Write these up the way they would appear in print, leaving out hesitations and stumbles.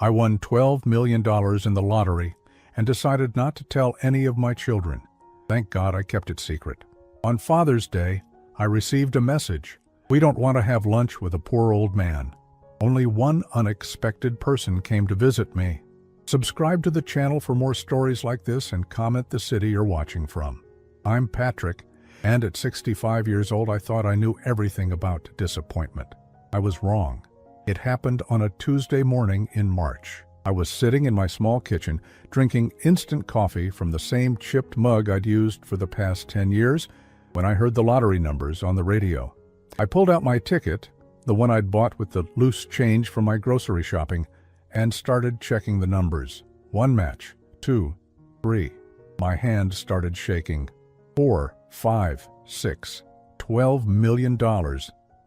I won $12 million in the lottery and decided not to tell any of my children. Thank God I kept it secret. On Father's Day, I received a message. We don't want to have lunch with a poor old man. Only one unexpected person came to visit me. Subscribe to the channel for more stories like this and comment the city you're watching from. I'm Patrick, and at 65 years old I thought I knew everything about disappointment. I was wrong. It happened on a Tuesday morning in March. I was sitting in my small kitchen, drinking instant coffee from the same chipped mug I'd used for the past 10 years, when I heard the lottery numbers on the radio. I pulled out my ticket, the one I'd bought with the loose change from my grocery shopping, and started checking the numbers. 1 match, 2, 3. My hand started shaking. 4, 5, 6. $12 million.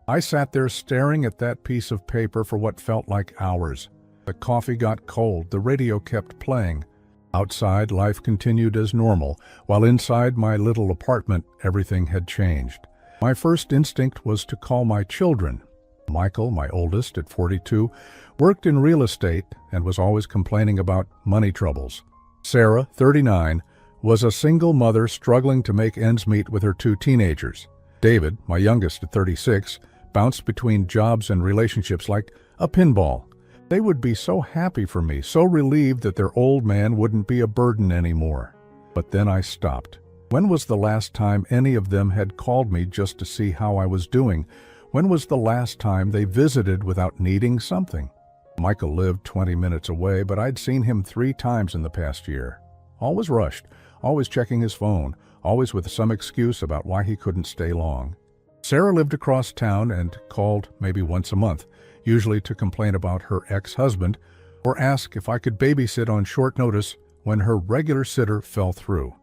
I sat there staring at that piece of paper for what felt like hours. The coffee got cold, the radio kept playing. Outside, life continued as normal, while inside my little apartment, everything had changed. My first instinct was to call my children. Michael, my oldest at 42, worked in real estate and was always complaining about money troubles. Sarah, 39, was a single mother struggling to make ends meet with her 2 teenagers. David, my youngest at 36, bounced between jobs and relationships like a pinball. They would be so happy for me, so relieved that their old man wouldn't be a burden anymore. But then I stopped. When was the last time any of them had called me just to see how I was doing? When was the last time they visited without needing something? Michael lived 20 minutes away, but I'd seen him 3 times in the past year. Always rushed, always checking his phone, always with some excuse about why he couldn't stay long. Sarah lived across town and called maybe once a month, usually to complain about her ex-husband or ask if I could babysit on short notice when her regular sitter fell through.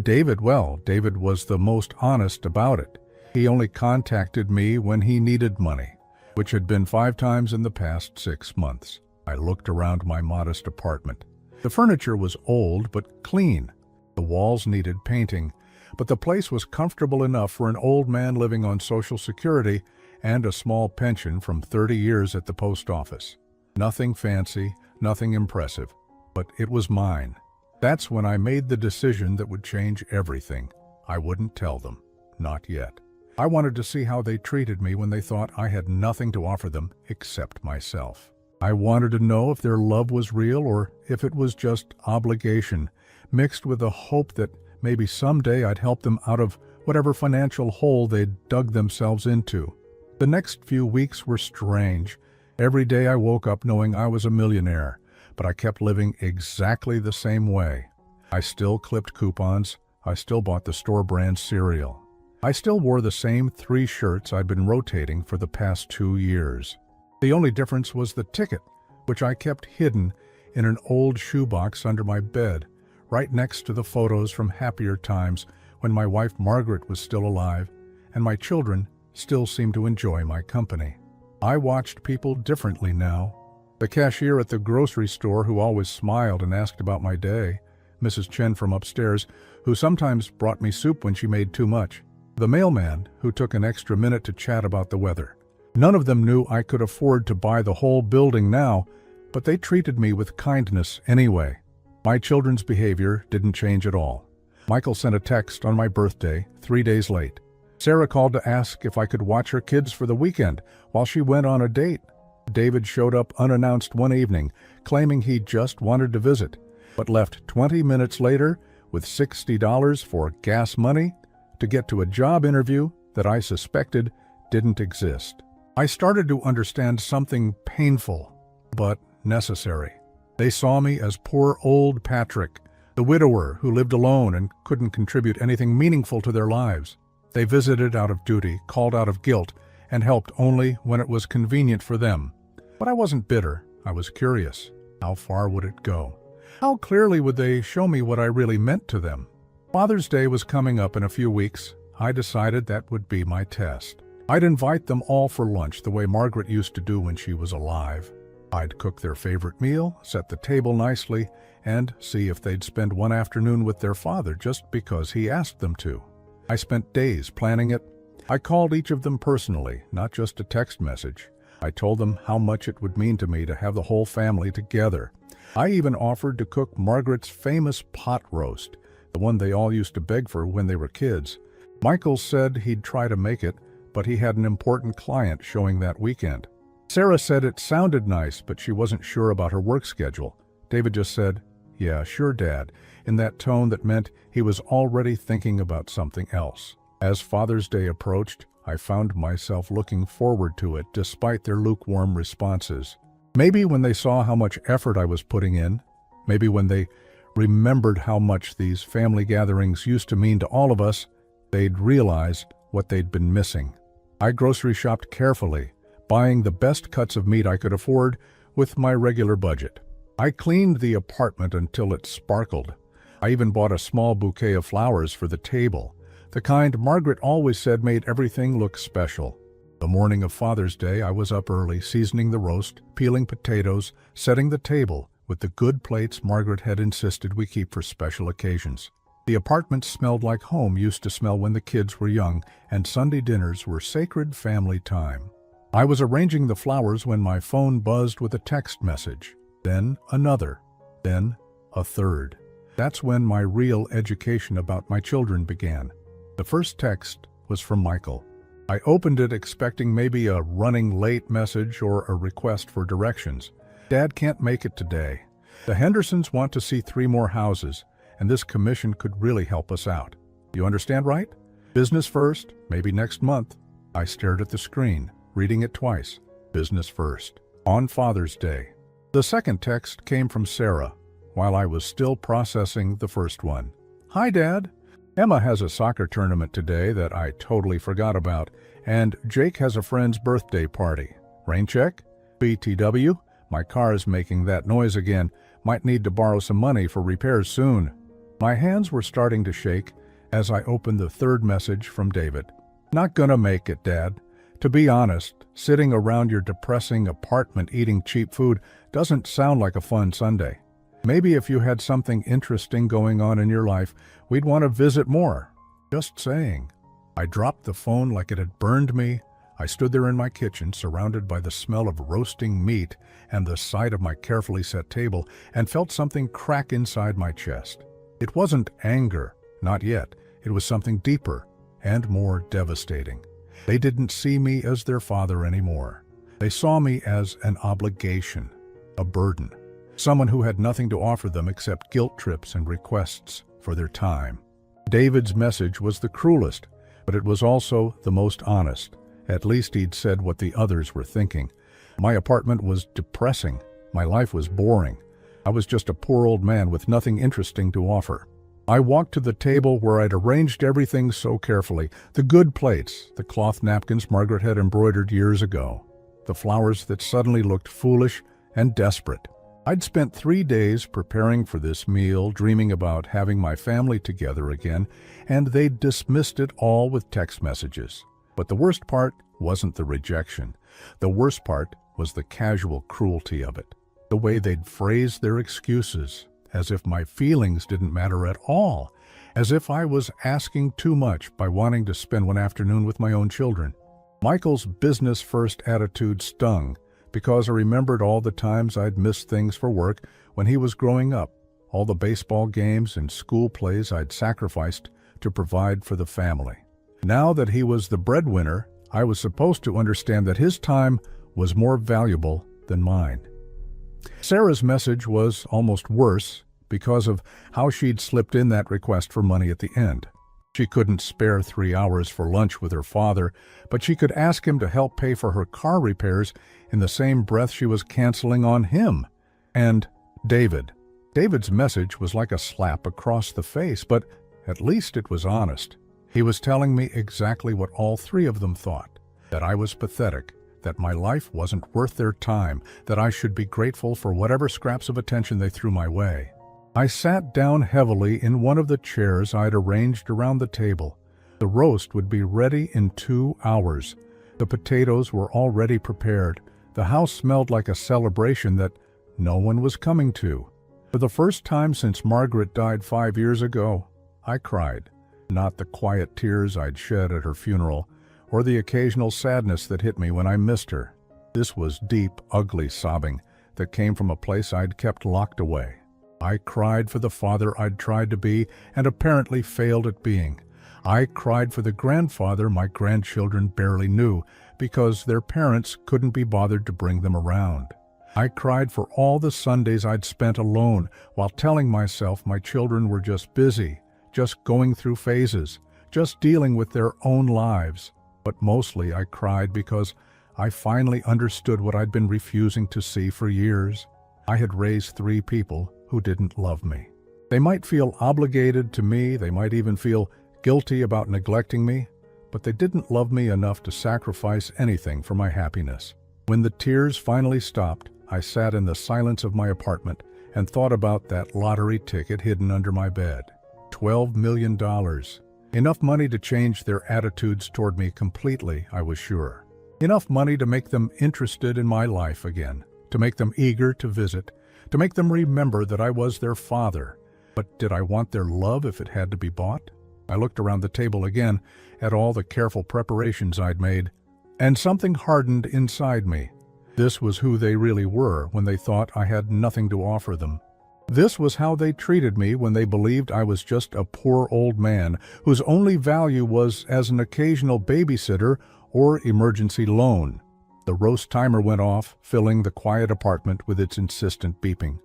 David was the most honest about it. He only contacted me when he needed money, which had been 5 times in the past 6 months. I looked around my modest apartment. The furniture was old but clean. The walls needed painting, but the place was comfortable enough for an old man living on Social Security and a small pension from 30 years at the post office. Nothing fancy, nothing impressive, but it was mine. That's when I made the decision that would change everything. I wouldn't tell them. Not yet. I wanted to see how they treated me when they thought I had nothing to offer them except myself. I wanted to know if their love was real or if it was just obligation, mixed with a hope that maybe someday I'd help them out of whatever financial hole they'd dug themselves into. The next few weeks were strange. Every day I woke up knowing I was a millionaire, but I kept living exactly the same way. I still clipped coupons. I still bought the store brand cereal. I still wore the same 3 shirts I'd been rotating for the past 2 years. The only difference was the ticket, which I kept hidden in an old shoebox under my bed, right next to the photos from happier times when my wife Margaret was still alive and my children still seemed to enjoy my company. I watched people differently now. The cashier at the grocery store, who always smiled and asked about my day, Mrs. Chen from upstairs, who sometimes brought me soup when she made too much, the mailman, who took an extra minute to chat about the weather. None of them knew I could afford to buy the whole building now, but they treated me with kindness anyway. My children's behavior didn't change at all. Michael sent a text on my birthday, 3 days late. Sarah called to ask if I could watch her kids for the weekend while she went on a date. David showed up unannounced one evening, claiming he just wanted to visit, but left 20 minutes later with $60 for gas money to get to a job interview that I suspected didn't exist. I started to understand something painful, but necessary. They saw me as poor old Patrick, the widower who lived alone and couldn't contribute anything meaningful to their lives. They visited out of duty, called out of guilt, and helped only when it was convenient for them. But I wasn't bitter. I was curious. How far would it go? How clearly would they show me what I really meant to them? Father's Day was coming up in a few weeks. I decided that would be my test. I'd invite them all for lunch the way Margaret used to do when she was alive. I'd cook their favorite meal, set the table nicely, and see if they'd spend one afternoon with their father just because he asked them to. I spent days planning it. I called each of them personally, not just a text message. I told them how much it would mean to me to have the whole family together. I even offered to cook Margaret's famous pot roast, the one they all used to beg for when they were kids. Michael said he'd try to make it, but he had an important client showing that weekend. Sarah said it sounded nice, but she wasn't sure about her work schedule. David just said, "Yeah, sure, Dad," in that tone that meant he was already thinking about something else. As Father's Day approached, I found myself looking forward to it despite their lukewarm responses. Maybe when they saw how much effort I was putting in, maybe when they remembered how much these family gatherings used to mean to all of us, they'd realize what they'd been missing. I grocery shopped carefully, buying the best cuts of meat I could afford with my regular budget. I cleaned the apartment until it sparkled. I even bought a small bouquet of flowers for the table, the kind Margaret always said made everything look special. The morning of Father's Day, I was up early, seasoning the roast, peeling potatoes, setting the table with the good plates Margaret had insisted we keep for special occasions. The apartment smelled like home used to smell when the kids were young, and Sunday dinners were sacred family time. I was arranging the flowers when my phone buzzed with a text message, then another, then a third. That's when my real education about my children began. The first text was from Michael. I opened it expecting maybe a running late message or a request for directions. "Dad can't make it today. The Hendersons want to see 3 more houses, and this commission could really help us out. You understand, right? Business first, maybe next month." I stared at the screen, reading it twice. Business first. On Father's Day. The second text came from Sarah, while I was still processing the first one. "Hi, Dad. Emma has a soccer tournament today that I totally forgot about, and Jake has a friend's birthday party. Rain check? BTW, my car is making that noise again. Might need to borrow some money for repairs soon." My hands were starting to shake as I opened the third message from David. "Not gonna make it, Dad. To be honest, sitting around your depressing apartment eating cheap food doesn't sound like a fun Sunday. Maybe if you had something interesting going on in your life, we'd want to visit more. Just saying." I dropped the phone like it had burned me. I stood there in my kitchen, surrounded by the smell of roasting meat and the sight of my carefully set table, and felt something crack inside my chest. It wasn't anger, not yet. It was something deeper and more devastating. They didn't see me as their father anymore. They saw me as an obligation, a burden. Someone who had nothing to offer them except guilt trips and requests for their time. David's message was the cruelest, but it was also the most honest. At least he'd said what the others were thinking. My apartment was depressing. My life was boring. I was just a poor old man with nothing interesting to offer. I walked to the table where I'd arranged everything so carefully. The good plates, the cloth napkins Margaret had embroidered years ago, the flowers that suddenly looked foolish and desperate. I'd spent 3 days preparing for this meal, dreaming about having my family together again, and they'd dismissed it all with text messages. But the worst part wasn't the rejection. The worst part was the casual cruelty of it. The way they'd phrased their excuses, as if my feelings didn't matter at all, as if I was asking too much by wanting to spend one afternoon with my own children. Michael's business-first attitude stung, because I remembered all the times I'd missed things for work when he was growing up, all the baseball games and school plays I'd sacrificed to provide for the family. Now that he was the breadwinner, I was supposed to understand that his time was more valuable than mine. Sarah's message was almost worse because of how she'd slipped in that request for money at the end. She couldn't spare 3 hours for lunch with her father, but she could ask him to help pay for her car repairs in the same breath she was canceling on him. And David. David's message was like a slap across the face, but at least it was honest. He was telling me exactly what all 3 of them thought, that I was pathetic, that my life wasn't worth their time, that I should be grateful for whatever scraps of attention they threw my way. I sat down heavily in one of the chairs I'd arranged around the table. The roast would be ready in 2 hours. The potatoes were already prepared. The house smelled like a celebration that no one was coming to. For the first time since Margaret died 5 years ago, I cried. Not the quiet tears I'd shed at her funeral, or the occasional sadness that hit me when I missed her. This was deep, ugly sobbing that came from a place I'd kept locked away. I cried for the father I'd tried to be and apparently failed at being. I cried for the grandfather my grandchildren barely knew because their parents couldn't be bothered to bring them around. I cried for all the Sundays I'd spent alone while telling myself my children were just busy, just going through phases, just dealing with their own lives. But mostly I cried because I finally understood what I'd been refusing to see for years. I had raised 3 people who didn't love me. They might feel obligated to me, they might even feel guilty about neglecting me, but they didn't love me enough to sacrifice anything for my happiness. When the tears finally stopped, I sat in the silence of my apartment and thought about that lottery ticket hidden under my bed. $12 million. Enough money to change their attitudes toward me completely, I was sure. Enough money to make them interested in my life again, to make them eager to visit, to make them remember that I was their father. But did I want their love if it had to be bought? I looked around the table again at all the careful preparations I'd made, and something hardened inside me. This was who they really were when they thought I had nothing to offer them. This was how they treated me when they believed I was just a poor old man whose only value was as an occasional babysitter or emergency loan. The roast timer went off, filling the quiet apartment with its insistent beeping.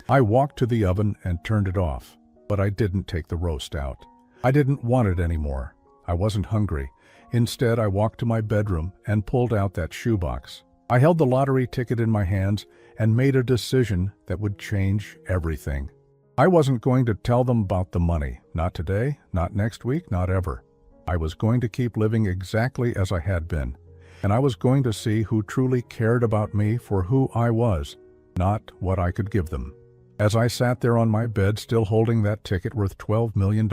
I walked to the oven and turned it off, but I didn't take the roast out. I didn't want it anymore. I wasn't hungry. Instead, I walked to my bedroom and pulled out that shoebox. I held the lottery ticket in my hands and made a decision that would change everything. I wasn't going to tell them about the money. Not today, not next week, not ever. I was going to keep living exactly as I had been, and I was going to see who truly cared about me for who I was, not what I could give them. As I sat there on my bed, still holding that ticket worth $12 million,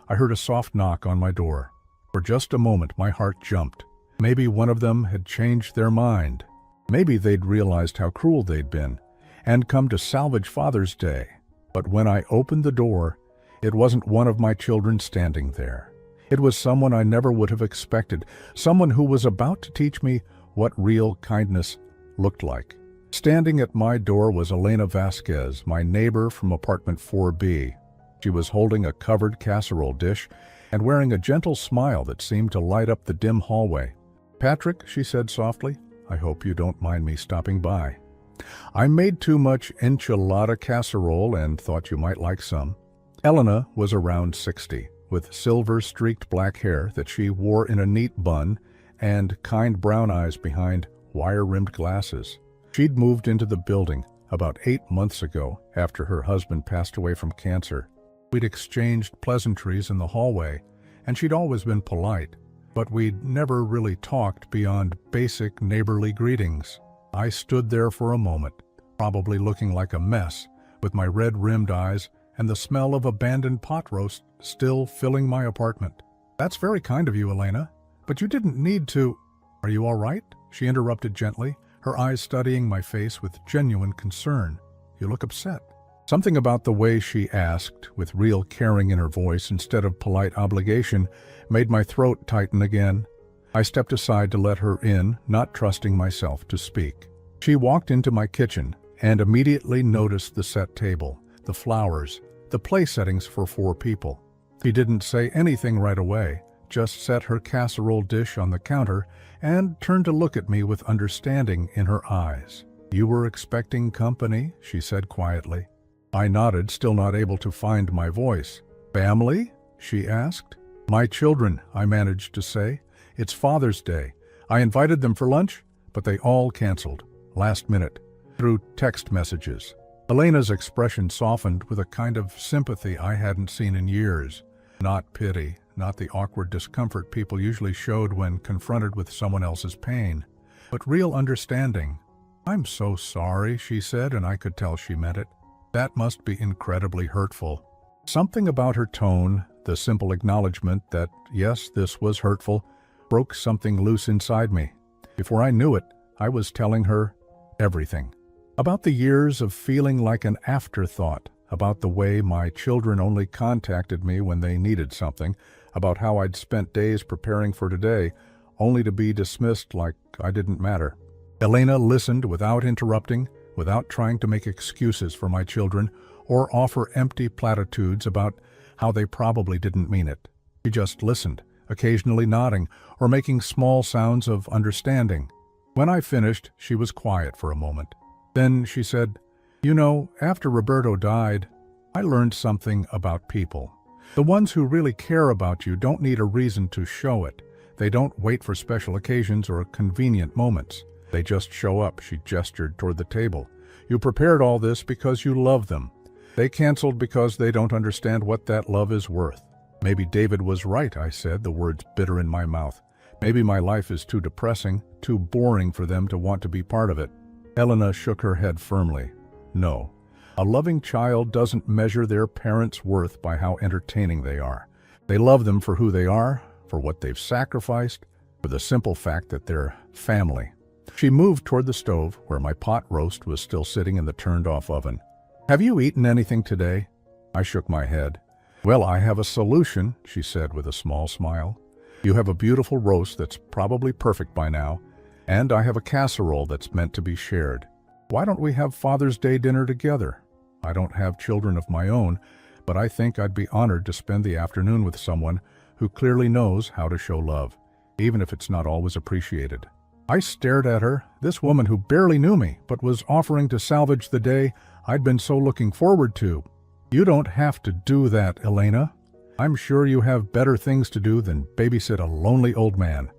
I heard a soft knock on my door. For just a moment, my heart jumped. Maybe one of them had changed their mind. Maybe they'd realized how cruel they'd been and come to salvage Father's Day. But when I opened the door, it wasn't one of my children standing there. It was someone I never would have expected, someone who was about to teach me what real kindness looked like. Standing at my door was Elena Vasquez, my neighbor from apartment 4B. She was holding a covered casserole dish and wearing a gentle smile that seemed to light up the dim hallway. "Patrick," she said softly, "I hope you don't mind me stopping by. I made too much enchilada casserole and thought you might like some." Elena was around 60, with silver-streaked black hair that she wore in a neat bun and kind brown eyes behind wire-rimmed glasses. She'd moved into the building about 8 months ago after her husband passed away from cancer. We'd exchanged pleasantries in the hallway, and she'd always been polite, but we'd never really talked beyond basic neighborly greetings. I stood there for a moment, probably looking like a mess, with my red-rimmed eyes and the smell of abandoned pot roast still filling my apartment. "That's very kind of you, Elena, but you didn't need to—" "Are you all right?" she interrupted gently, her eyes studying my face with genuine concern. "You look upset." Something about the way she asked, with real caring in her voice instead of polite obligation, made my throat tighten again. I stepped aside to let her in, not trusting myself to speak. She walked into my kitchen and immediately noticed the set table, the flowers, the place settings for 4 people. She didn't say anything right away, just set her casserole dish on the counter and turned to look at me with understanding in her eyes. "You were expecting company?" she said quietly. I nodded, still not able to find my voice. "Family?" she asked. "My children," I managed to say. "It's Father's Day. I invited them for lunch, but they all canceled, last minute, through text messages." Elena's expression softened with a kind of sympathy I hadn't seen in years. Not pity, not the awkward discomfort people usually showed when confronted with someone else's pain, but real understanding. "I'm so sorry," she said, and I could tell she meant it. That must be incredibly hurtful. Something about her tone, the simple acknowledgement that, yes, this was hurtful, broke something loose inside me. Before I knew it, I was telling her everything. About the years of feeling like an afterthought, about the way my children only contacted me when they needed something, about how I'd spent days preparing for today, only to be dismissed like I didn't matter. Elena listened without interrupting, without trying to make excuses for my children or offer empty platitudes about how they probably didn't mean it. She just listened, occasionally nodding or making small sounds of understanding. When I finished, she was quiet for a moment. Then she said, "You know, after Roberto died, I learned something about people. The ones who really care about you don't need a reason to show it. They don't wait for special occasions or convenient moments. They just show up." She gestured toward the table. "You prepared all this because you love them. They canceled because they don't understand what that love is worth." "Maybe David was right," I said, the words bitter in my mouth. "Maybe my life is too depressing, too boring for them to want to be part of it." Elena shook her head firmly. "No. A loving child doesn't measure their parents' worth by how entertaining they are. They love them for who they are, for what they've sacrificed, for the simple fact that they're family." She moved toward the stove, where my pot roast was still sitting in the turned-off oven. "Have you eaten anything today?" I shook my head. "Well, I have a solution," she said with a small smile. "You have a beautiful roast that's probably perfect by now, and I have a casserole that's meant to be shared. Why don't we have Father's Day dinner together? I don't have children of my own, but I think I'd be honored to spend the afternoon with someone who clearly knows how to show love, even if it's not always appreciated." I stared at her, this woman who barely knew me, but was offering to salvage the day I'd been so looking forward to. "You don't have to do that, Elena. I'm sure you have better things to do than babysit a lonely old man."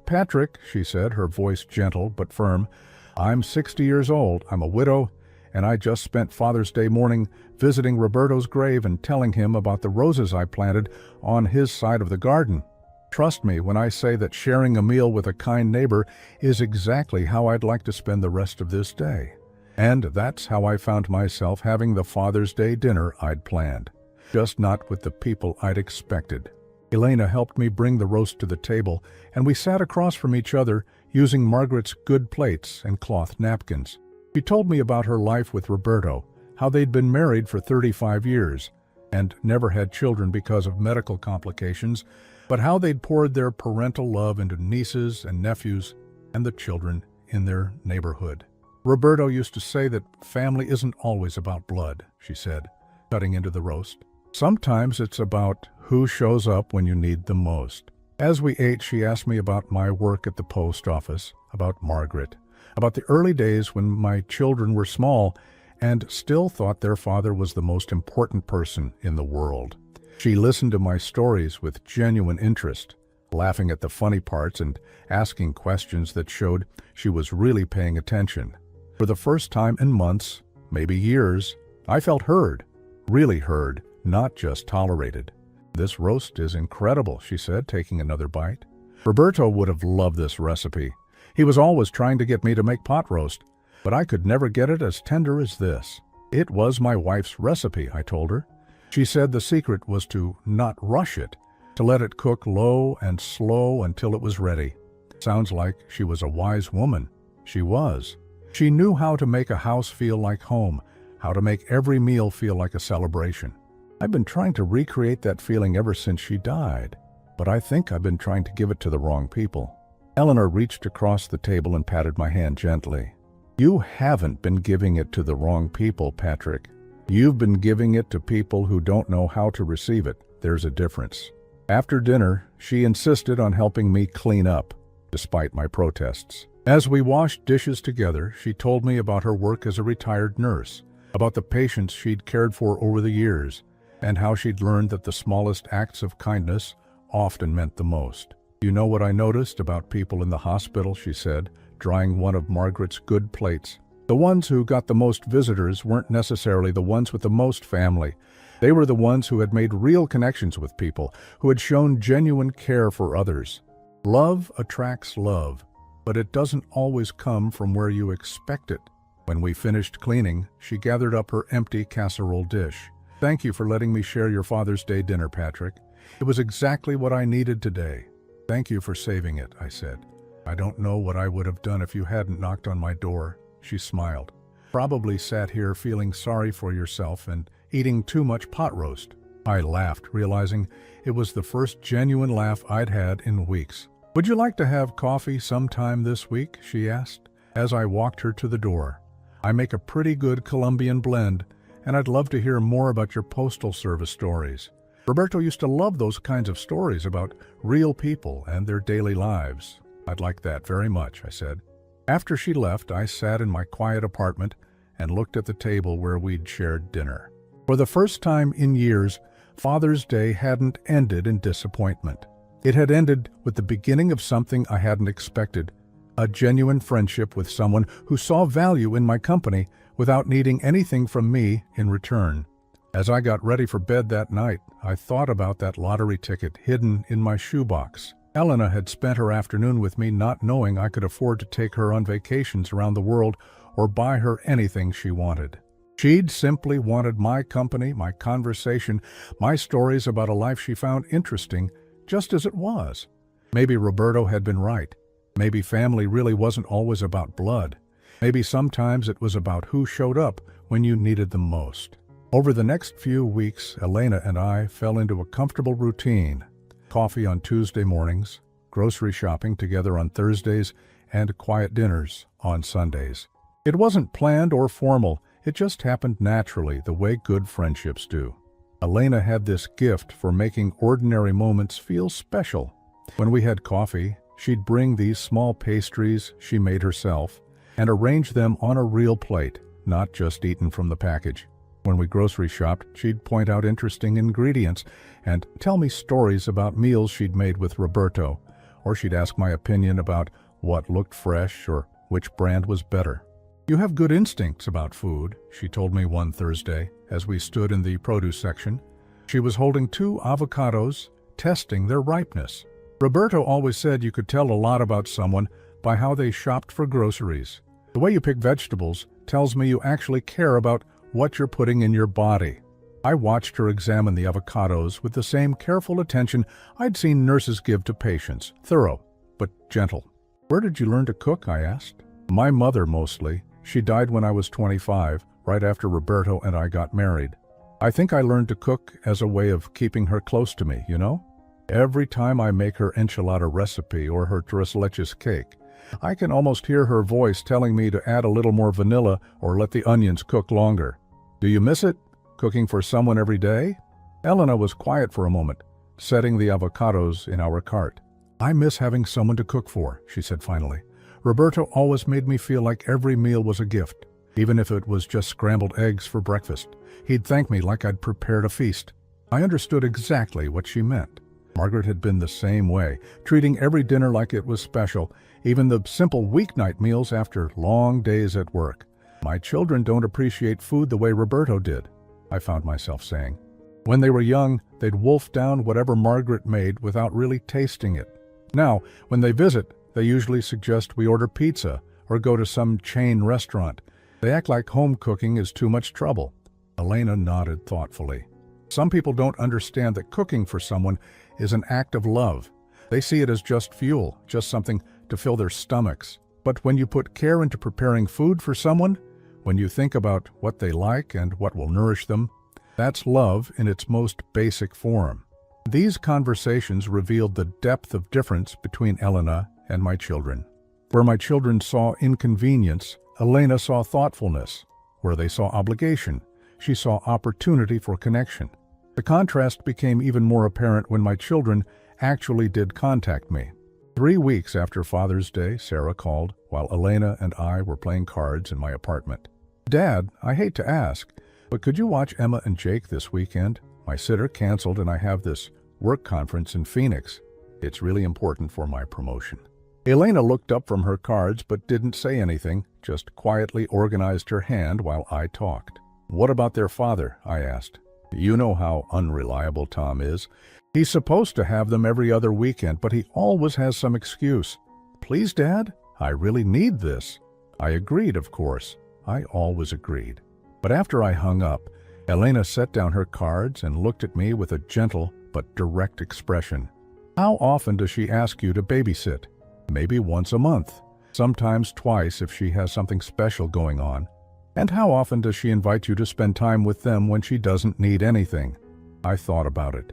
Patrick," she said, her voice gentle but firm, "I'm 60 years old, I'm a widow, and I just spent Father's Day morning visiting Roberto's grave and telling him about the roses I planted on his side of the garden. Trust me when I say that sharing a meal with a kind neighbor is exactly how I'd like to spend the rest of this day. And that's how I found myself having the Father's Day dinner I'd planned, just not with the people I'd expected." Elena helped me bring the roast to the table, and we sat across from each other using Margaret's good plates and cloth napkins. She told me about her life with Roberto, how they'd been married for 35 years and never had children because of medical complications, but how they'd poured their parental love into nieces and nephews and the children in their neighborhood. "Roberto used to say that family isn't always about blood," she said, cutting into the roast. "Sometimes it's about who shows up when you need them most." As we ate, she asked me about my work at the post office, about Margaret, about the early days when my children were small and still thought their father was the most important person in the world. She listened to my stories with genuine interest, laughing at the funny parts and asking questions that showed she was really paying attention. For the first time in months, maybe years, I felt heard, really heard, not just tolerated. "This roast is incredible," she said, taking another bite. "Roberto would have loved this recipe. He was always trying to get me to make pot roast, but I could never get it as tender as this." "It was my wife's recipe," I told her. She said the secret was to not rush it, to let it cook low and slow until it was ready. Sounds like she was a wise woman. She was. She knew how to make a house feel like home, how to make every meal feel like a celebration. I've been trying to recreate that feeling ever since she died, but I think I've been trying to give it to the wrong people. Eleanor reached across the table and patted my hand gently. "You haven't been giving it to the wrong people, Patrick. You've been giving it to people who don't know how to receive it. There's a difference." After dinner, she insisted on helping me clean up, despite my protests. As we washed dishes together, she told me about her work as a retired nurse, about the patients she'd cared for over the years, and how she'd learned that the smallest acts of kindness often meant the most. "You know what I noticed about people in the hospital," she said, drying one of Margaret's good plates. "The ones who got the most visitors weren't necessarily the ones with the most family. They were the ones who had made real connections with people, who had shown genuine care for others. Love attracts love, but it doesn't always come from where you expect it." When we finished cleaning, she gathered up her empty casserole dish. "Thank you for letting me share your Father's Day dinner, Patrick. It was exactly what I needed today." "Thank you for saving it," I said. "I don't know what I would have done if you hadn't knocked on my door." She smiled. "Probably sat here feeling sorry for yourself and eating too much pot roast." I laughed, realizing it was the first genuine laugh I'd had in weeks. "Would you like to have coffee sometime this week?" she asked, as I walked her to the door. "I make a pretty good Colombian blend, and I'd love to hear more about your postal service stories." Roberto used to love those kinds of stories about real people and their daily lives. "I'd like that very much," I said. After she left, I sat in my quiet apartment and looked at the table where we'd shared dinner. For the first time in years, Father's Day hadn't ended in disappointment. It had ended with the beginning of something I hadn't expected, a genuine friendship with someone who saw value in my company without needing anything from me in return. As I got ready for bed that night, I thought about that lottery ticket hidden in my shoebox. Elena had spent her afternoon with me, not knowing I could afford to take her on vacations around the world or buy her anything she wanted. She'd simply wanted my company, my conversation, my stories about a life she found interesting, just as it was. Maybe Roberto had been right. Maybe family really wasn't always about blood. Maybe sometimes it was about who showed up when you needed them most. Over the next few weeks, Elena and I fell into a comfortable routine. Coffee on Tuesday mornings, grocery shopping together on Thursdays, and quiet dinners on Sundays. It wasn't planned or formal, it just happened naturally, the way good friendships do. Elena had this gift for making ordinary moments feel special. When we had coffee, she'd bring these small pastries she made herself and arrange them on a real plate, not just eaten from the package. When we grocery shopped, she'd point out interesting ingredients and tell me stories about meals she'd made with Roberto, or she'd ask my opinion about what looked fresh or which brand was better. "You have good instincts about food," she told me one Thursday as we stood in the produce section. She was holding 2 avocados, testing their ripeness. "Roberto always said you could tell a lot about someone by how they shopped for groceries. The way you pick vegetables tells me you actually care about what you're putting in your body." I watched her examine the avocados with the same careful attention I'd seen nurses give to patients, thorough but gentle. "Where did you learn to cook?" I asked. "My mother, mostly. She died when I was 25, right after Roberto and I got married. I think I learned to cook as a way of keeping her close to me, you know? Every time I make her enchilada recipe or her tres leches cake, I can almost hear her voice telling me to add a little more vanilla or let the onions cook longer. Do you miss it, cooking for someone every day?" Elena was quiet for a moment, setting the avocados in our cart. "I miss having someone to cook for," she said finally. "Roberto always made me feel like every meal was a gift, even if it was just scrambled eggs for breakfast. He'd thank me like I'd prepared a feast." I understood exactly what she meant. Margaret had been the same way, treating every dinner like it was special, even the simple weeknight meals after long days at work. "My children don't appreciate food the way Roberto did," I found myself saying. When they were young, they'd wolf down whatever Margaret made without really tasting it. Now, when they visit, they usually suggest we order pizza or go to some chain restaurant. They act like home cooking is too much trouble. Elena nodded thoughtfully. "Some people don't understand that cooking for someone is an act of love. They see it as just fuel, just something to fill their stomachs. But when you put care into preparing food for someone, when you think about what they like and what will nourish them, that's love in its most basic form." These conversations revealed the depth of difference between Elena and my children. Where my children saw inconvenience, Elena saw thoughtfulness. Where they saw obligation, she saw opportunity for connection. The contrast became even more apparent when my children actually did contact me. 3 weeks after Father's Day, Sarah called while Elena and I were playing cards in my apartment. "Dad, I hate to ask, but could you watch Emma and Jake this weekend? My sitter canceled and I have this work conference in Phoenix. It's really important for my promotion." Elena looked up from her cards but didn't say anything, just quietly organized her hand while I talked. "What about their father?" I asked. "You know how unreliable Tom is. He's supposed to have them every other weekend, but he always has some excuse." "Please, Dad, I really need this." I agreed, of course. I always agreed. But after I hung up, Elena set down her cards and looked at me with a gentle but direct expression. "How often does she ask you to babysit?" "Maybe once a month, sometimes twice if she has something special going on." "And how often does she invite you to spend time with them when she doesn't need anything?" I thought about it.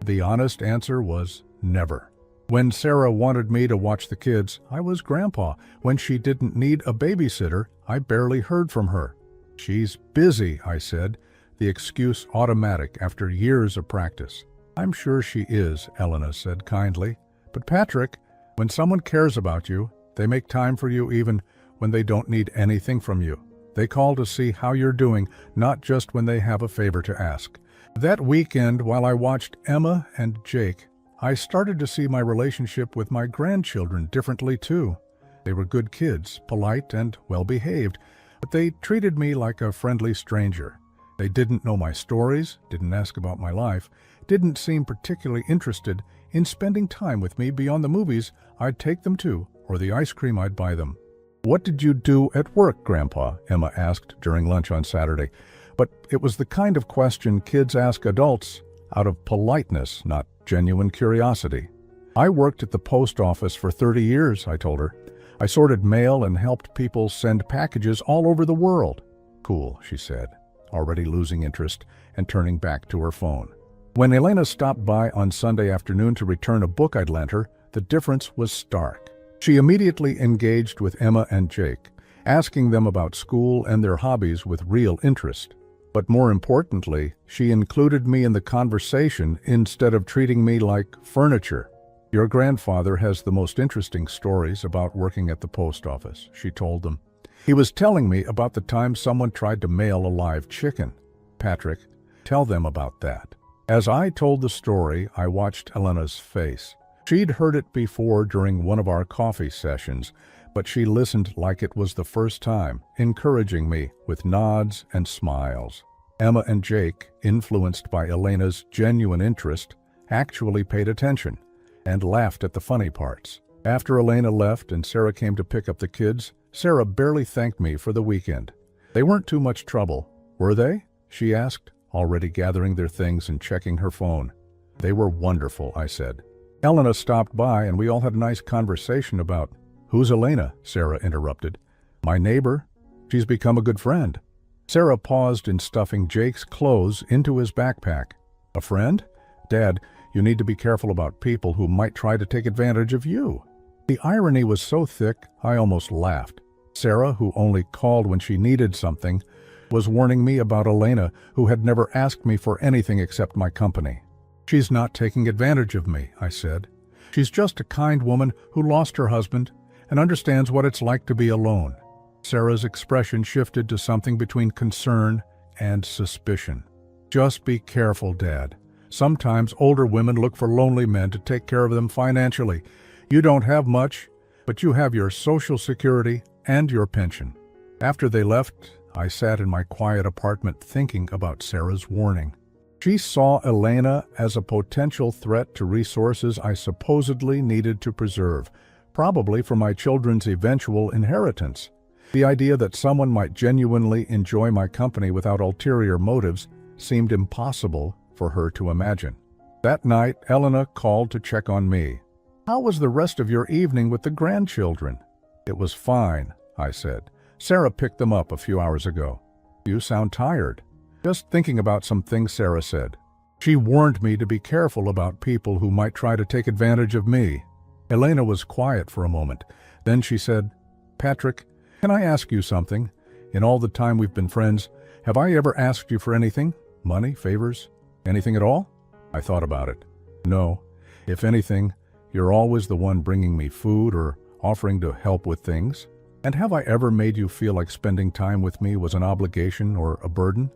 The honest answer was never. When Sarah wanted me to watch the kids, I was grandpa. When she didn't need a babysitter, I barely heard from her. She's busy, I said, the excuse automatic after years of practice. I'm sure she is, Elena said kindly. But Patrick, when someone cares about you, they make time for you even when they don't need anything from you. They call to see how you're doing, not just when they have a favor to ask. That weekend, while I watched Emma and Jake, I started to see my relationship with my grandchildren differently too. They were good kids, polite and well-behaved, but they treated me like a friendly stranger. They didn't know my stories, didn't ask about my life, didn't seem particularly interested in spending time with me beyond the movies I'd take them to or the ice cream I'd buy them. "What did you do at work, Grandpa?" Emma asked during lunch on Saturday. But it was the kind of question kids ask adults out of politeness, not genuine curiosity. "I worked at the post office for 30 years, I told her. "I sorted mail and helped people send packages all over the world." "Cool," she said, already losing interest and turning back to her phone. When Elena stopped by on Sunday afternoon to return a book I'd lent her, the difference was stark. She immediately engaged with Emma and Jake, asking them about school and their hobbies with real interest. But more importantly, she included me in the conversation instead of treating me like furniture. "Your grandfather has the most interesting stories about working at the post office," she told them. "He was telling me about the time someone tried to mail a live chicken. Patrick, tell them about that." As I told the story, I watched Elena's face. She'd heard it before during one of our coffee sessions, but she listened like it was the first time, encouraging me with nods and smiles. Emma and Jake, influenced by Elena's genuine interest, actually paid attention and laughed at the funny parts. After Elena left and Sarah came to pick up the kids, Sarah barely thanked me for the weekend. "They weren't too much trouble, were they?" she asked, already gathering their things and checking her phone. "They were wonderful," I said. Elena stopped by and we all had a nice conversation about— "Who's Elena?" Sarah interrupted. "My neighbor. She's become a good friend." Sarah paused in stuffing Jake's clothes into his backpack. "A friend? Dad, you need to be careful about people who might try to take advantage of you." The irony was so thick, I almost laughed. Sarah, who only called when she needed something, was warning me about Elena, who had never asked me for anything except my company. "She's not taking advantage of me," I said. "She's just a kind woman who lost her husband and understands what it's like to be alone." Sarah's expression shifted to something between concern and suspicion. "Just be careful, Dad. Sometimes older women look for lonely men to take care of them financially. You don't have much, but you have your Social Security and your pension." After they left, I sat in my quiet apartment thinking about Sarah's warning. She saw Elena as a potential threat to resources I supposedly needed to preserve, probably for my children's eventual inheritance. The idea that someone might genuinely enjoy my company without ulterior motives seemed impossible for her to imagine. That night, Elena called to check on me. "How was the rest of your evening with the grandchildren?" "It was fine," I said. "Sarah picked them up a few hours ago." "You sound tired." "Just thinking about some things Sarah said. She warned me to be careful about people who might try to take advantage of me." Elena was quiet for a moment. Then she said, "Patrick, can I ask you something? In all the time we've been friends, have I ever asked you for anything? Money, favors, anything at all?" I thought about it. "No. If anything, you're always the one bringing me food or offering to help with things. And have I ever made you feel like spending time with me was an obligation or a burden?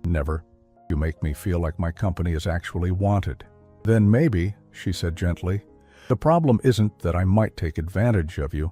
Never. You make me feel like my company is actually wanted." "Then maybe," she said gently, "the problem isn't that I might take advantage of you.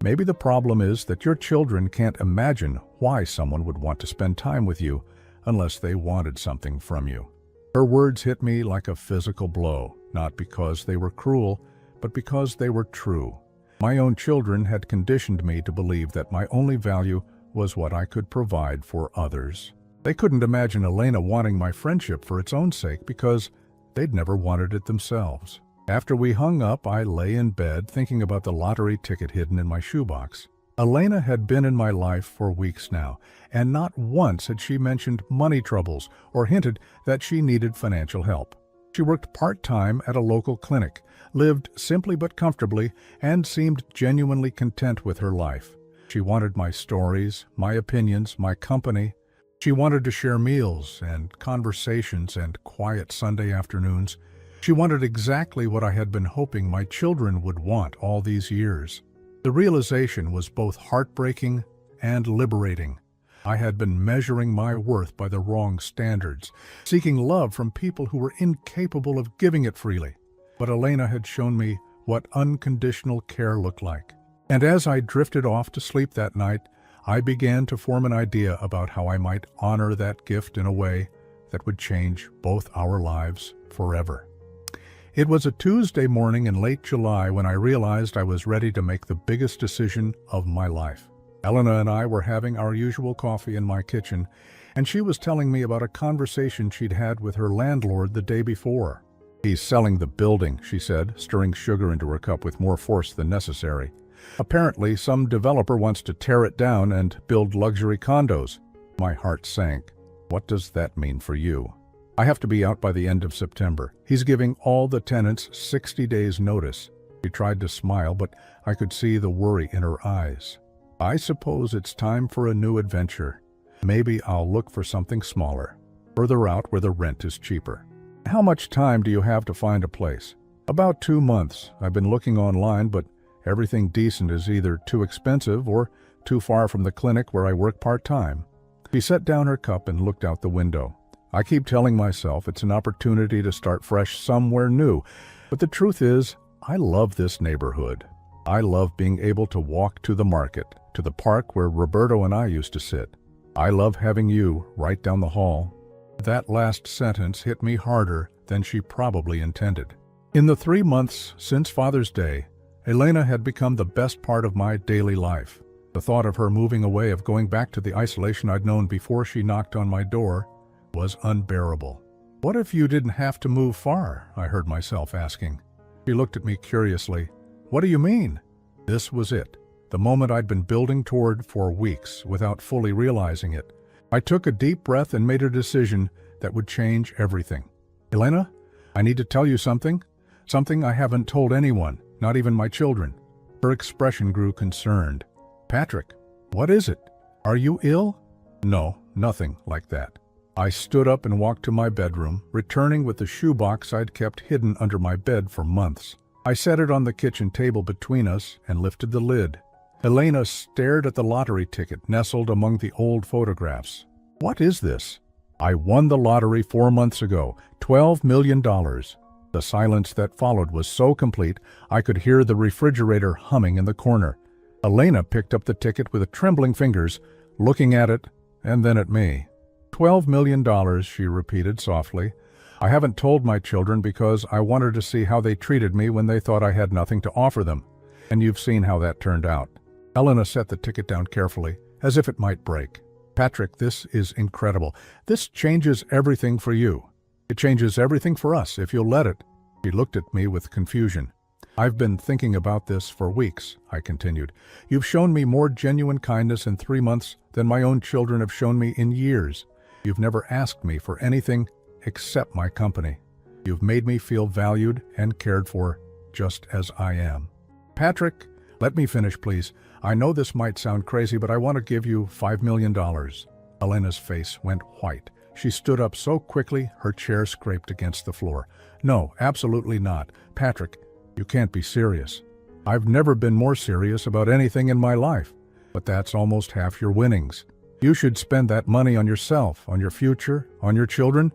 Maybe the problem is that your children can't imagine why someone would want to spend time with you unless they wanted something from you." Her words hit me like a physical blow, not because they were cruel, but because they were true. My own children had conditioned me to believe that my only value was what I could provide for others. They couldn't imagine Elena wanting my friendship for its own sake because they'd never wanted it themselves. After we hung up, I lay in bed thinking about the lottery ticket hidden in my shoebox. Elena had been in my life for weeks now, and not once had she mentioned money troubles or hinted that she needed financial help. She worked part-time at a local clinic, lived simply but comfortably, and seemed genuinely content with her life. She wanted my stories, my opinions, my company. She wanted to share meals and conversations and quiet Sunday afternoons. She wanted exactly what I had been hoping my children would want all these years. The realization was both heartbreaking and liberating. I had been measuring my worth by the wrong standards, seeking love from people who were incapable of giving it freely. But Elena had shown me what unconditional care looked like. And as I drifted off to sleep that night, I began to form an idea about how I might honor that gift in a way that would change both our lives forever. It was a Tuesday morning in late July when I realized I was ready to make the biggest decision of my life. Elena and I were having our usual coffee in my kitchen, and she was telling me about a conversation she'd had with her landlord the day before. "He's selling the building," she said, stirring sugar into her cup with more force than necessary. "Apparently, some developer wants to tear it down and build luxury condos." My heart sank. What does that mean for you? I have to be out by the end of September. He's giving all the tenants 60 days notice. She tried to smile, but I could see the worry in her eyes. I suppose it's time for a new adventure. Maybe I'll look for something smaller, further out where the rent is cheaper. How much time do you have to find a place? About 2 months. I've been looking online, but everything decent is either too expensive or too far from the clinic where I work part-time. She set down her cup and looked out the window. I keep telling myself it's an opportunity to start fresh somewhere new, but the truth is, I love this neighborhood. I love being able to walk to the market, to the park where Roberto and I used to sit. I love having you right down the hall. That last sentence hit me harder than she probably intended. In the 3 months since Father's Day, Elena had become the best part of my daily life. The thought of her moving away, of going back to the isolation I'd known before she knocked on my door, was unbearable. "What if you didn't have to move far?" I heard myself asking. She looked at me curiously. "What do you mean?" This was it, the moment I'd been building toward for weeks without fully realizing it. I took a deep breath and made a decision that would change everything. "Elena, I need to tell you something. Something I haven't told anyone, not even my children." Her expression grew concerned. "Patrick, what is it? Are you ill?" "No, nothing like that." I stood up and walked to my bedroom, returning with the shoebox I'd kept hidden under my bed for months. I set it on the kitchen table between us and lifted the lid. Elena stared at the lottery ticket nestled among the old photographs. "What is this?" "I won the lottery 4 months ago, $12 million. The silence that followed was so complete I could hear the refrigerator humming in the corner. Elena picked up the ticket with trembling fingers, looking at it and then at me. $12 million, she repeated softly. "I haven't told my children because I wanted to see how they treated me when they thought I had nothing to offer them. And you've seen how that turned out." Elena set the ticket down carefully, as if it might break. "Patrick, this is incredible. This changes everything for you. It changes everything for us, if you'll let it." She looked at me with confusion. "I've been thinking about this for weeks," I continued. "You've shown me more genuine kindness in 3 months than my own children have shown me in years. You've never asked me for anything except my company. You've made me feel valued and cared for, just as I am." "Patrick, let me finish, please. I know this might sound crazy, but I want to give you $5 million. Elena's face went white. She stood up so quickly, her chair scraped against the floor. "No, absolutely not. Patrick, you can't be serious." "I've never been more serious about anything in my life. But that's almost half your winnings. You should spend that money on yourself, on your future, on your children."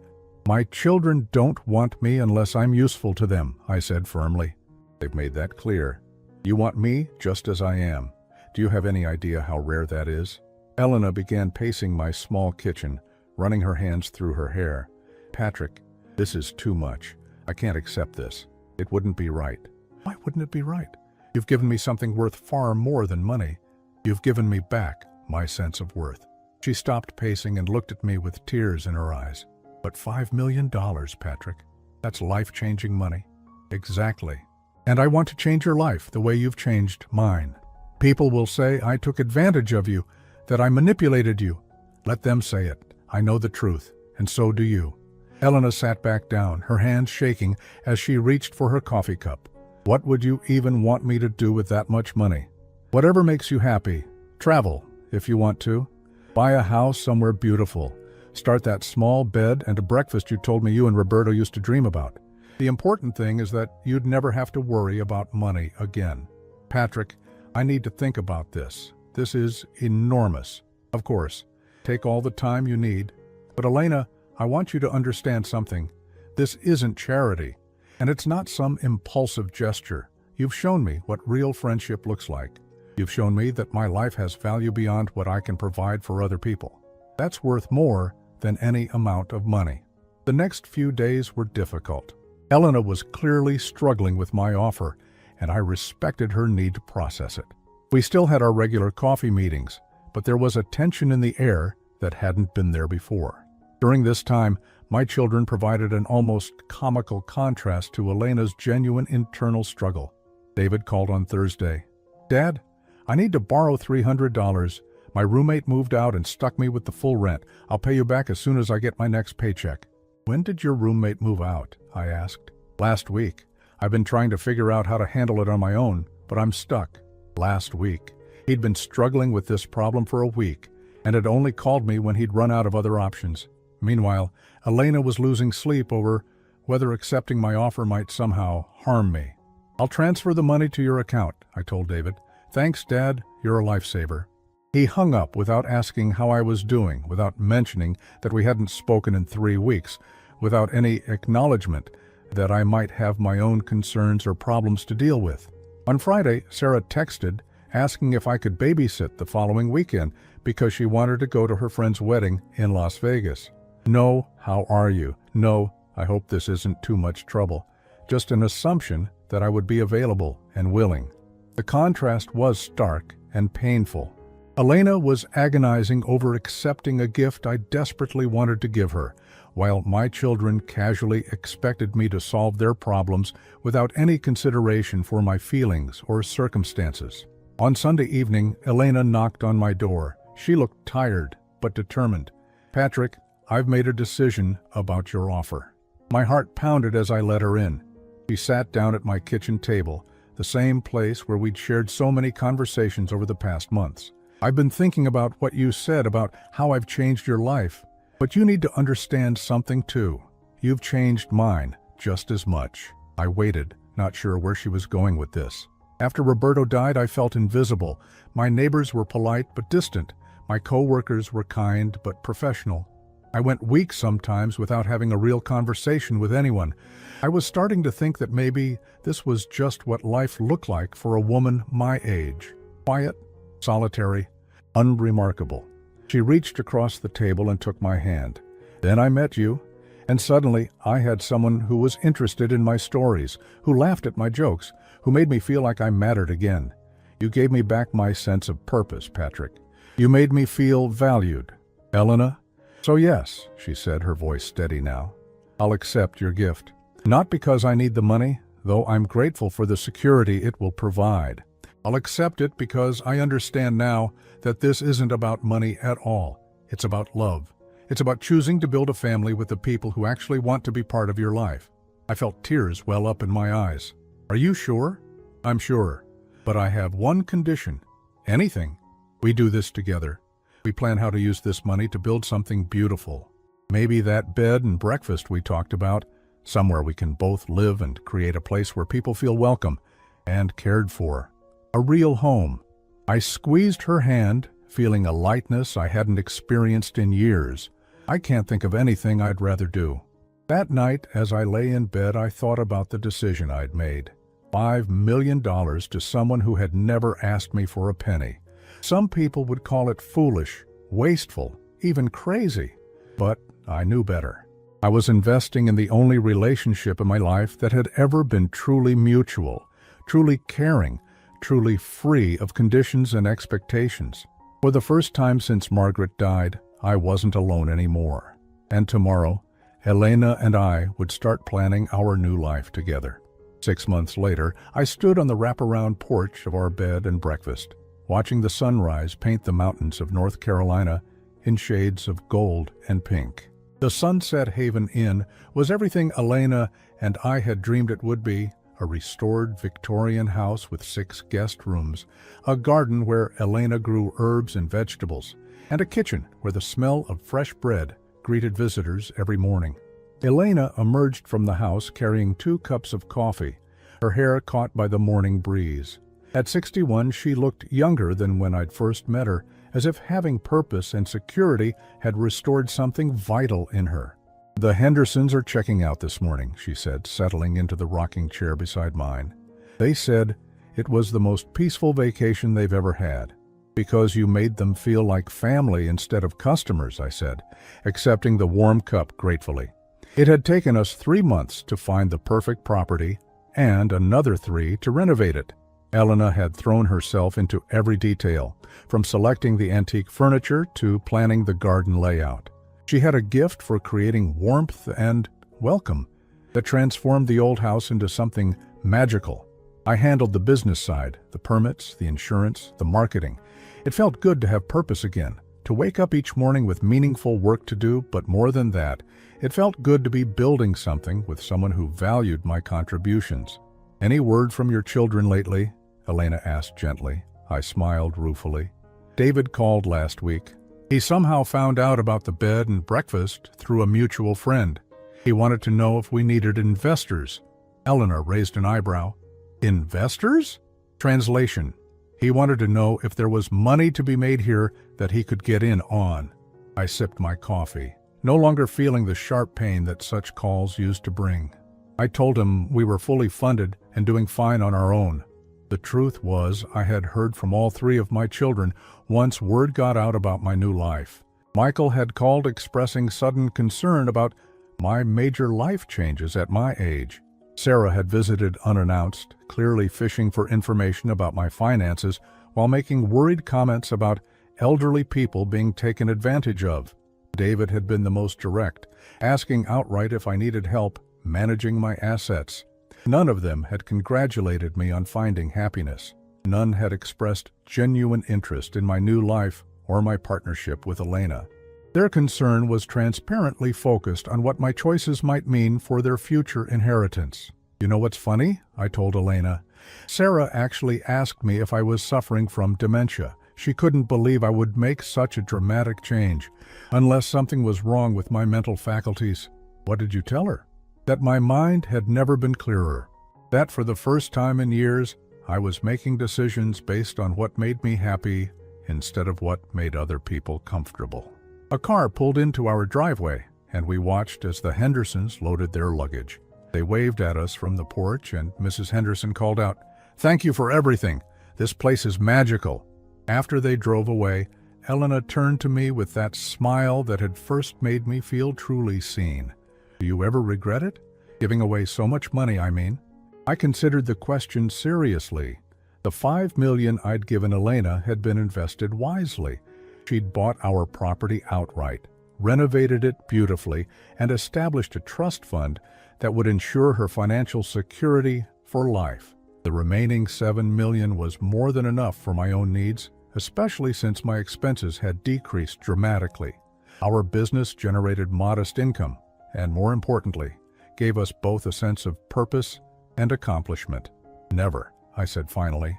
"My children don't want me unless I'm useful to them," I said firmly. "They've made that clear. You want me just as I am. Do you have any idea how rare that is?" Elena began pacing my small kitchen, running her hands through her hair. "Patrick, this is too much. I can't accept this. It wouldn't be right." "Why wouldn't it be right? You've given me something worth far more than money. You've given me back my sense of worth." She stopped pacing and looked at me with tears in her eyes. "But $5 million, Patrick. That's life-changing money." "Exactly. And I want to change your life the way you've changed mine. People will say I took advantage of you, that I manipulated you. Let them say it. I know the truth, and so do you. Elena sat back down, her hands shaking as she reached for her coffee cup. What would you even want me to do with that much money? Whatever makes you happy. Travel, if you want to. Buy a house somewhere beautiful. Start that small bed and a breakfast you told me you and Roberto used to dream about. The important thing is that you'd never have to worry about money again. Patrick, I need to think about this. This is enormous. Of course, take all the time you need. But Elena, I want you to understand something. This isn't charity, and it's not some impulsive gesture. You've shown me what real friendship looks like. You've shown me that my life has value beyond what I can provide for other people. That's worth more than any amount of money. The next few days were difficult. Elena was clearly struggling with my offer, and I respected her need to process it. We still had our regular coffee meetings, but there was a tension in the air that hadn't been there before. During this time, my children provided an almost comical contrast to Elena's genuine internal struggle. David called on Thursday. "Dad, I need to borrow $300. My roommate moved out and stuck me with the full rent. I'll pay you back as soon as I get my next paycheck." "When did your roommate move out?" I asked. "Last week. I've been trying to figure out how to handle it on my own, but I'm stuck." Last week. He'd been struggling with this problem for a week, and had only called me when he'd run out of other options. Meanwhile, Elena was losing sleep over whether accepting my offer might somehow harm me. "I'll transfer the money to your account," I told David. "Thanks, Dad. You're a lifesaver." He hung up without asking how I was doing, without mentioning that we hadn't spoken in 3 weeks, without any acknowledgement that I might have my own concerns or problems to deal with. On Friday, Sarah texted asking if I could babysit the following weekend because she wanted to go to her friend's wedding in Las Vegas. "No, how are you? No, I hope this isn't too much trouble. Just an assumption that I would be available and willing." The contrast was stark and painful. Elena was agonizing over accepting a gift I desperately wanted to give her, while my children casually expected me to solve their problems without any consideration for my feelings or circumstances. On Sunday evening, Elena knocked on my door. She looked tired, but determined. "Patrick, I've made a decision about your offer." My heart pounded as I let her in. She sat down at my kitchen table, the same place where we'd shared so many conversations over the past months. "I've been thinking about what you said about how I've changed your life. But you need to understand something too. You've changed mine just as much." I waited, not sure where she was going with this. "After Roberto died, I felt invisible. My neighbors were polite but distant. My co-workers were kind but professional. I went weeks sometimes without having a real conversation with anyone. I was starting to think that maybe this was just what life looked like for a woman my age. Quiet, solitary, unremarkable." She reached across the table and took my hand. "Then I met you, and suddenly I had someone who was interested in my stories, who laughed at my jokes, who made me feel like I mattered again. You gave me back my sense of purpose, Patrick. You made me feel valued. Elena?" "So yes," she said, her voice steady now. "I'll accept your gift. Not because I need the money, though I'm grateful for the security it will provide. I'll accept it because I understand now that this isn't about money at all. It's about love. It's about choosing to build a family with the people who actually want to be part of your life." I felt tears well up in my eyes. "Are you sure?" "I'm sure. But I have one condition." "Anything. We do this together. We plan how to use this money to build something beautiful. Maybe that bed and breakfast we talked about, somewhere we can both live and create a place where people feel welcome and cared for. A real home." I squeezed her hand, feeling a lightness I hadn't experienced in years. I can't think of anything I'd rather do. That night, as I lay in bed, I thought about the decision I'd made. $5 million to someone who had never asked me for a penny. Some people would call it foolish, wasteful, even crazy. But I knew better. I was investing in the only relationship in my life that had ever been truly mutual, truly caring, truly free of conditions and expectations. For the first time since Margaret died, I wasn't alone anymore. And tomorrow, Elena and I would start planning our new life together. 6 months later, I stood on the wraparound porch of our bed and breakfast, watching the sunrise paint the mountains of North Carolina in shades of gold and pink. The Sunset Haven Inn was everything Elena and I had dreamed it would be: a restored Victorian house with 6 guest rooms, a garden where Elena grew herbs and vegetables, and a kitchen where the smell of fresh bread greeted visitors every morning. Elena emerged from the house carrying 2 cups of coffee, her hair caught by the morning breeze. At 61, she looked younger than when I'd first met her, as if having purpose and security had restored something vital in her. "The Hendersons are checking out this morning," she said, settling into the rocking chair beside mine. "They said it was the most peaceful vacation they've ever had." "Because you made them feel like family instead of customers," I said, accepting the warm cup gratefully. It had taken us 3 months to find the perfect property and another 3 to renovate it. Elena had thrown herself into every detail, from selecting the antique furniture to planning the garden layout. She had a gift for creating warmth and welcome that transformed the old house into something magical. I handled the business side, the permits, the insurance, the marketing. It felt good to have purpose again, to wake up each morning with meaningful work to do, but more than that, it felt good to be building something with someone who valued my contributions. "Any word from your children lately?" Elena asked gently. I smiled ruefully. "David called last week. He somehow found out about the bed and breakfast through a mutual friend. He wanted to know if we needed investors." Elena raised an eyebrow. "Investors?" Translation: he wanted to know if there was money to be made here that he could get in on. I sipped my coffee, no longer feeling the sharp pain that such calls used to bring. I told him we were fully funded and doing fine on our own. The truth was, I had heard from all 3 of my children once word got out about my new life. Michael had called expressing sudden concern about my major life changes at my age. Sarah had visited unannounced, clearly fishing for information about my finances while making worried comments about elderly people being taken advantage of. David had been the most direct, asking outright if I needed help managing my assets. None of them had congratulated me on finding happiness. None had expressed genuine interest in my new life or my partnership with Elena. Their concern was transparently focused on what my choices might mean for their future inheritance. "You know what's funny?" I told Elena. "Sarah actually asked me if I was suffering from dementia. She couldn't believe I would make such a dramatic change, unless something was wrong with my mental faculties." "What did you tell her?" "That my mind had never been clearer. That for the first time in years, I was making decisions based on what made me happy instead of what made other people comfortable." A car pulled into our driveway, and we watched as the Hendersons loaded their luggage. They waved at us from the porch, and Mrs. Henderson called out, "Thank you for everything. This place is magical." After they drove away, Elena turned to me with that smile that had first made me feel truly seen. "Do you ever regret it? Giving away so much money, I mean." I considered the question seriously. The $5 million I'd given Elena had been invested wisely. She'd bought our property outright, renovated it beautifully, and established a trust fund that would ensure her financial security for life. The remaining $7 million was more than enough for my own needs, especially since my expenses had decreased dramatically. Our business generated modest income, and more importantly, gave us both a sense of purpose and accomplishment. "Never," I said finally.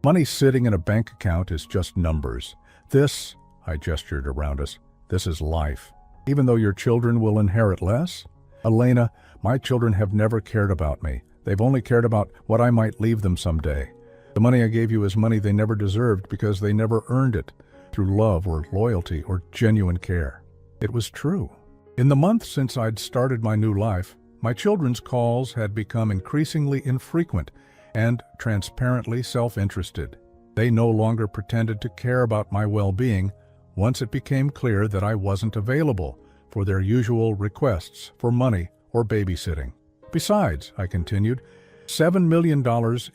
"Money sitting in a bank account is just numbers. This," I gestured around us, "this is life. Even though your children will inherit less? Elena, my children have never cared about me. They've only cared about what I might leave them someday. The money I gave you is money they never deserved because they never earned it through love or loyalty or genuine care." It was true. In the month since I'd started my new life, my children's calls had become increasingly infrequent and transparently self-interested. They no longer pretended to care about my well-being once it became clear that I wasn't available for their usual requests for money or babysitting. "Besides," I continued, $7 million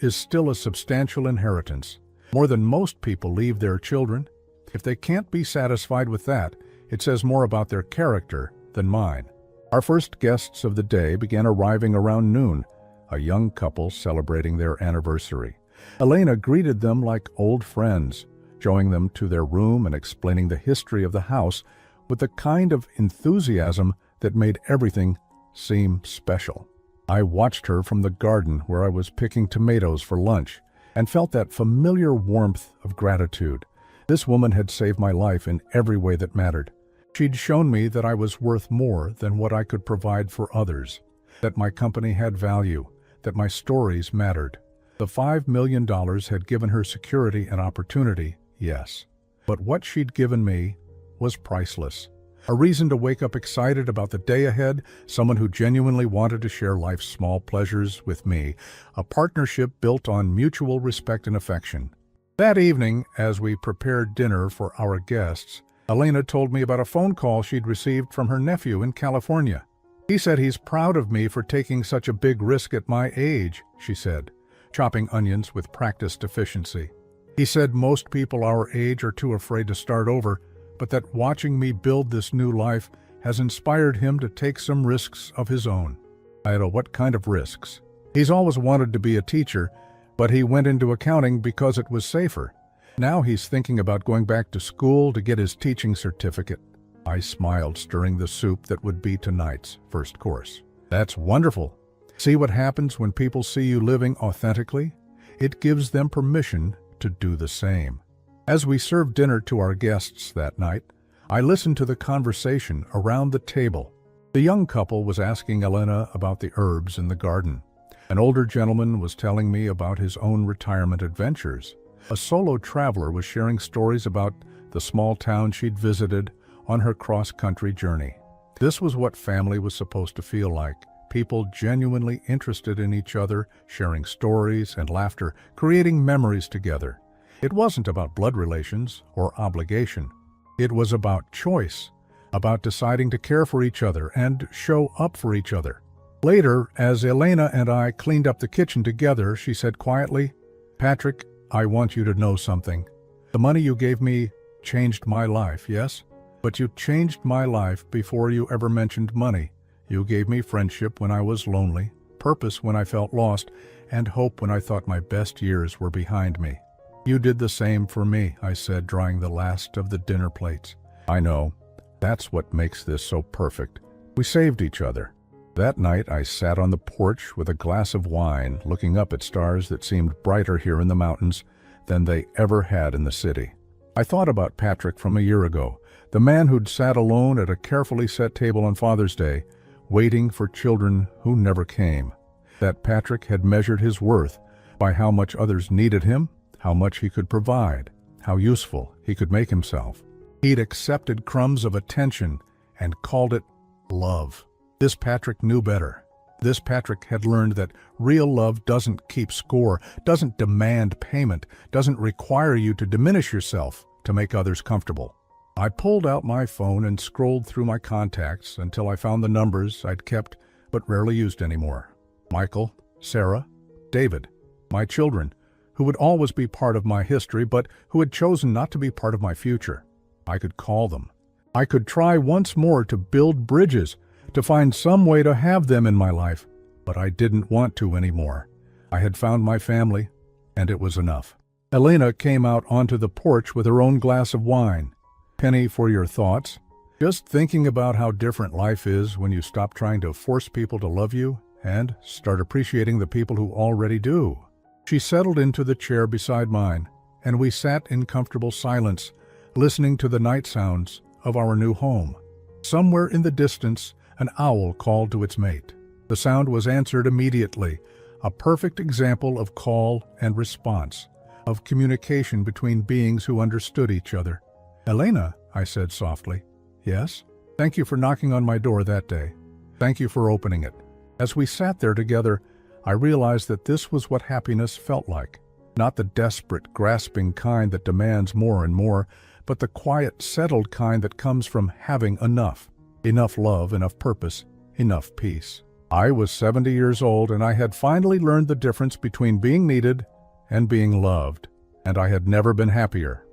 is still a substantial inheritance, more than most people leave their children. If they can't be satisfied with that, it says more about their character than mine. Our first guests of the day began arriving around noon, a young couple celebrating their anniversary. Elena greeted them like old friends, showing them to their room and explaining the history of the house with the kind of enthusiasm that made everything seem special. I watched her from the garden where I was picking tomatoes for lunch and felt that familiar warmth of gratitude. This woman had saved my life in every way that mattered. She'd shown me that I was worth more than what I could provide for others, that my company had value, that my stories mattered. The $5 million had given her security and opportunity, yes. But what she'd given me was priceless. A reason to wake up excited about the day ahead, someone who genuinely wanted to share life's small pleasures with me, a partnership built on mutual respect and affection. That evening, as we prepared dinner for our guests, Elena told me about a phone call she'd received from her nephew in California. He said he's proud of me for taking such a big risk at my age, she said, chopping onions with practiced efficiency. He said most people our age are too afraid to start over, but that watching me build this new life has inspired him to take some risks of his own. I don't know what kind of risks. He's always wanted to be a teacher, but he went into accounting because it was safer. Now he's thinking about going back to school to get his teaching certificate. I smiled, stirring the soup that would be tonight's first course. That's wonderful. See what happens when people see you living authentically? It gives them permission to do the same. As we served dinner to our guests that night, I listened to the conversation around the table. The young couple was asking Elena about the herbs in the garden. An older gentleman was telling me about his own retirement adventures. A solo traveler was sharing stories about the small town she'd visited on her cross-country journey. This was what family was supposed to feel like. People genuinely interested in each other, sharing stories and laughter, creating memories together. It wasn't about blood relations or obligation. It was about choice, about deciding to care for each other and show up for each other. Later, as Elena and I cleaned up the kitchen together, she said quietly, "Patrick, I want you to know something. The money you gave me changed my life, yes? But you changed my life before you ever mentioned money. You gave me friendship when I was lonely, purpose when I felt lost, and hope when I thought my best years were behind me. You did the same for me," I said, drying the last of the dinner plates. "I know. That's what makes this so perfect. We saved each other." That night I sat on the porch with a glass of wine, looking up at stars that seemed brighter here in the mountains than they ever had in the city. I thought about Patrick from a year ago, the man who'd sat alone at a carefully set table on Father's Day, waiting for children who never came. That Patrick had measured his worth by how much others needed him, how much he could provide, how useful he could make himself. He'd accepted crumbs of attention and called it love. This Patrick knew better. This Patrick had learned that real love doesn't keep score, doesn't demand payment, doesn't require you to diminish yourself to make others comfortable. I pulled out my phone and scrolled through my contacts until I found the numbers I'd kept but rarely used anymore. Michael, Sarah, David, my children, who would always be part of my history but who had chosen not to be part of my future. I could call them. I could try once more to build bridges, to find some way to have them in my life, but I didn't want to anymore. I had found my family, and it was enough. Elena came out onto the porch with her own glass of wine. "Penny, for your thoughts. Just thinking about how different life is when you stop trying to force people to love you and start appreciating the people who already do." She settled into the chair beside mine, and we sat in comfortable silence, listening to the night sounds of our new home. Somewhere in the distance, an owl called to its mate. The sound was answered immediately, a perfect example of call and response, of communication between beings who understood each other. "Elena," I said softly. "Yes? Thank you for knocking on my door that day. Thank you for opening it." As we sat there together, I realized that this was what happiness felt like. Not the desperate, grasping kind that demands more and more, but the quiet, settled kind that comes from having enough. Enough love, enough purpose, enough peace. I was 70 years old, and I had finally learned the difference between being needed and being loved, and I had never been happier.